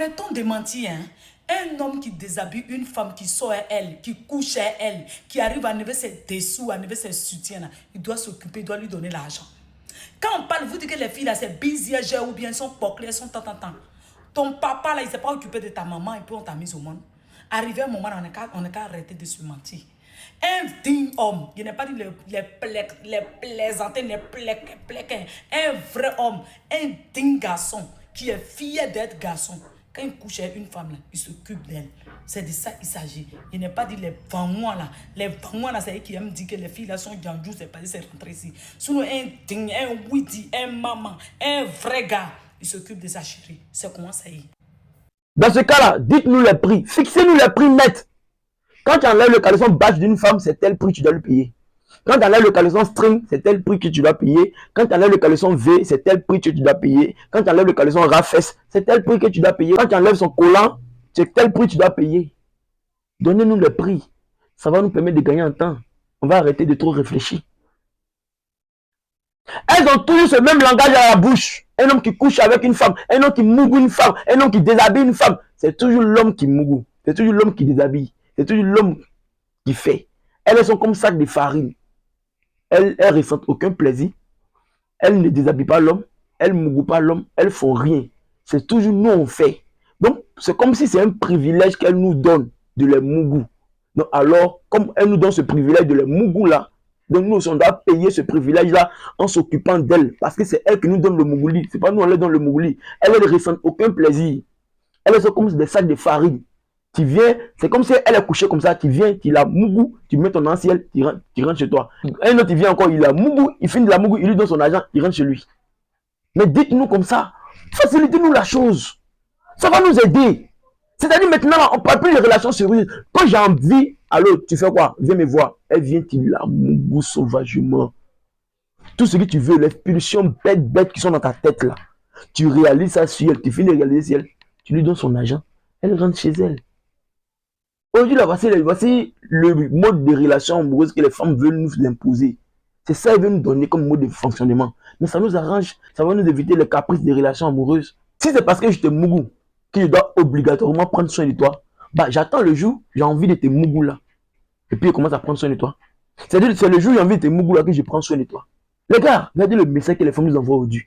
Arrêtons de mentir, hein. Un homme qui déshabille une femme qui sort à elle, qui couche à elle, qui arrive à enlever ses dessous, à enlever ses soutiens, là, il doit s'occuper, il doit lui donner l'argent. Quand on parle, vous dites que les filles là, c'est bisières ou bien elles sont poclées, elles sont tant. Ton papa là, il ne s'est pas occupé de ta maman et puis on t'a mis au monde. Arrivé un moment, on n'a qu'à arrêter de se mentir. Un digne homme, je n'ai pas dit les plaisanter, les plecs, un vrai homme, un digne garçon qui est fier d'être garçon. Quand il couche avec une femme, là, il s'occupe d'elle. C'est de ça qu'il s'agit. Il n'est pas dit les vangois là. Les vangois là, c'est eux qui aiment dire que les filles là sont gandjou, c'est pas dit c'est rentré ici. Sinon, un digne, un widi, un maman, un vrai gars, il s'occupe de sa chérie. C'est comment ça y est. Dans ce cas-là, dites-nous les prix. Fixez-nous les prix nets. Quand tu enlèves le caleçon badge d'une femme, c'est tel prix que tu dois lui payer. Quand tu enlèves le caleçon string, c'est tel prix que tu dois payer. Quand tu enlèves le caleçon V, c'est tel prix que tu dois payer. Quand tu enlèves le caleçon rafesse, c'est tel prix que tu dois payer. Quand tu enlèves son collant, c'est tel prix que tu dois payer. Donnez-nous le prix. Ça va nous permettre de gagner en temps. On va arrêter de trop réfléchir. Elles ont toujours ce même langage à la bouche. Un homme qui couche avec une femme, un homme qui mougue une femme, un homme qui déshabille une femme. C'est toujours l'homme qui mougue. C'est toujours l'homme qui déshabille. C'est toujours l'homme qui fait. Elles sont comme sac de farine. Elles ressentent aucun plaisir. Elles ne déshabillent pas l'homme. Elles ne mouguent pas l'homme. Elles font rien. C'est toujours nous on fait. Donc, c'est comme si c'est un privilège qu'elles nous donnent de les mougou. Donc, alors, comme elles nous donnent ce privilège de les mougou là, donc nous, on doit payer ce privilège-là en s'occupant d'elles. Parce que c'est elles qui nous donnent le mougouli. C'est pas nous, on les donne le mougouli. Elles ne ressentent aucun plaisir. Elles sont comme des sacs de farine. Tu viens, c'est comme si elle est couchée comme ça. Tu viens, tu la mougou, tu mets ton anciel, tu rentres chez toi. Un autre, il vient encore, il la mougou, il finit de la mougou, il lui donne son argent, il rentre chez lui. Mais dites-nous comme ça. Facilitez-nous la chose. Ça va nous aider. C'est-à-dire maintenant, on ne parle plus de relations sérieuses. Quand j'ai envie, alors tu fais quoi? Viens me voir. Elle vient, tu la mougou sauvagement. Tout ce que tu veux, les pulsions bêtes qui sont dans ta tête là. Tu réalises ça sur elle, tu finis de réaliser sur elle. Tu lui donnes son argent, elle rentre chez elle. Aujourd'hui, là, voici le mode de relation amoureuse que les femmes veulent nous imposer. C'est ça qu'ils veulent nous donner comme mode de fonctionnement. Mais ça nous arrange, ça va nous éviter les caprices des relations amoureuses. Si c'est parce que je te mougou, que je dois obligatoirement prendre soin de toi, bah j'attends le jour, j'ai envie de te mougou là. Et puis je commence à prendre soin de toi. C'est-à-dire c'est le jour où j'ai envie de te mougou là que je prends soin de toi. Les gars, regardez le message que les femmes nous envoient aujourd'hui.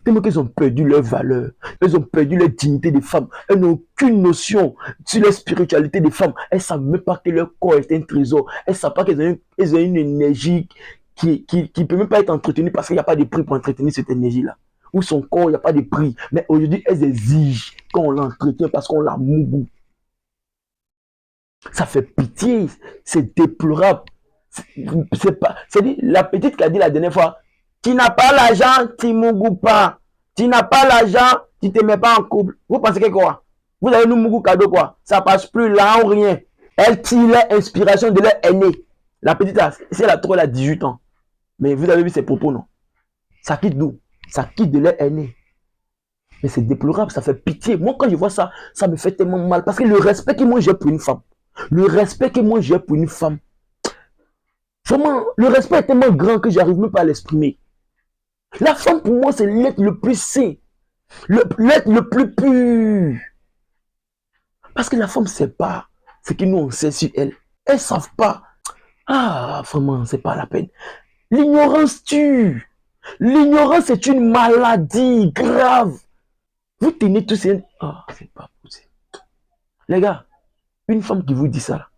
Tellement qu'elles ont perdu leur valeur, elles ont perdu leur dignité des femmes, elles n'ont aucune notion sur la spiritualité des femmes, elles ne savent même pas que leur corps est un trésor, elles ne savent pas qu'elles ont une énergie qui ne peut même pas être entretenue parce qu'il n'y a pas de prix pour entretenir cette énergie-là. Ou son corps, il n'y a pas de prix. Mais aujourd'hui, elles exigent qu'on l'entretient parce qu'on la mougou. Ça fait pitié, c'est déplorable. C'est la petite qui a dit la dernière fois, tu n'as pas l'argent, tu ne mougou pas. Tu n'as pas l'argent, tu ne te mets pas en couple. Vous pensez que quoi? Vous avez nous mougou cadeau quoi? Ça passe plus là ou rien. Elle tire l'inspiration de leur aîné. La petite, si elle a trop, elle a 18 ans. Mais vous avez vu ses propos, non? Ça quitte d'où? Ça quitte de leur aîné. Mais c'est déplorable, ça fait pitié. Moi, quand je vois ça, ça me fait tellement mal. Parce que le respect que moi j'ai pour une femme, vraiment, le respect est tellement grand que j'arrive même pas à l'exprimer. La femme, pour moi, c'est l'être le plus sain, l'être le plus pur. Parce que la femme ne sait pas ce que nous, on sait sur elle. Elles ne savent pas. Ah, vraiment, c'est pas la peine. L'ignorance tue. L'ignorance est une maladie grave. Vous tenez tous ces... Ah, c'est pas possible. Les gars, une femme qui vous dit ça, là,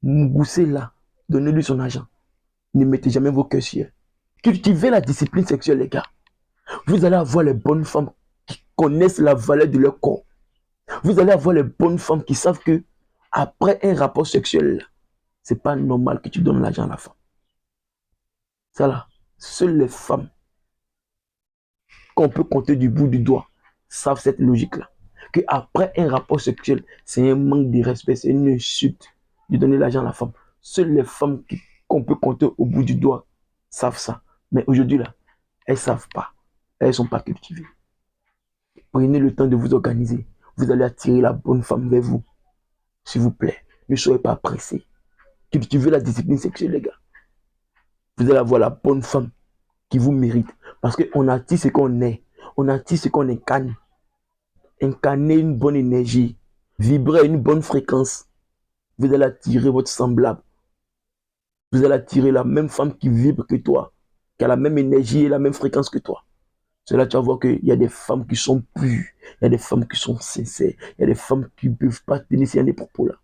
mougoussez là, donnez-lui son argent. Ne mettez jamais vos cœurs sur elle. Cultivez la discipline sexuelle, les gars. Vous allez avoir les bonnes femmes qui connaissent la valeur de leur corps. Vous allez avoir les bonnes femmes qui savent que après un rapport sexuel, c'est pas normal que tu donnes l'argent à la femme. Ça là, seules les femmes qu'on peut compter du bout du doigt savent cette logique-là. Que après un rapport sexuel, c'est un manque de respect, c'est une insulte de donner l'argent à la femme. Seules les femmes qu'on peut compter au bout du doigt savent ça. Mais aujourd'hui là, elles ne savent pas. Elles ne sont pas cultivées. Prenez le temps de vous organiser. Vous allez attirer la bonne femme vers vous. S'il vous plaît, ne soyez pas pressés. Cultivez la discipline sexuelle, les gars. Vous allez avoir la bonne femme qui vous mérite. Parce qu'on attire ce qu'on est. On attire ce qu'on incarne. incarner une bonne énergie, vibrer à une bonne fréquence, vous allez attirer votre semblable. Vous allez attirer la même femme qui vibre que toi, qui a la même énergie et la même fréquence que toi. C'est là que tu vas voir qu'il y a des femmes qui sont pures, il y a des femmes qui sont sincères, il y a des femmes qui ne peuvent pas tenir ces propos-là.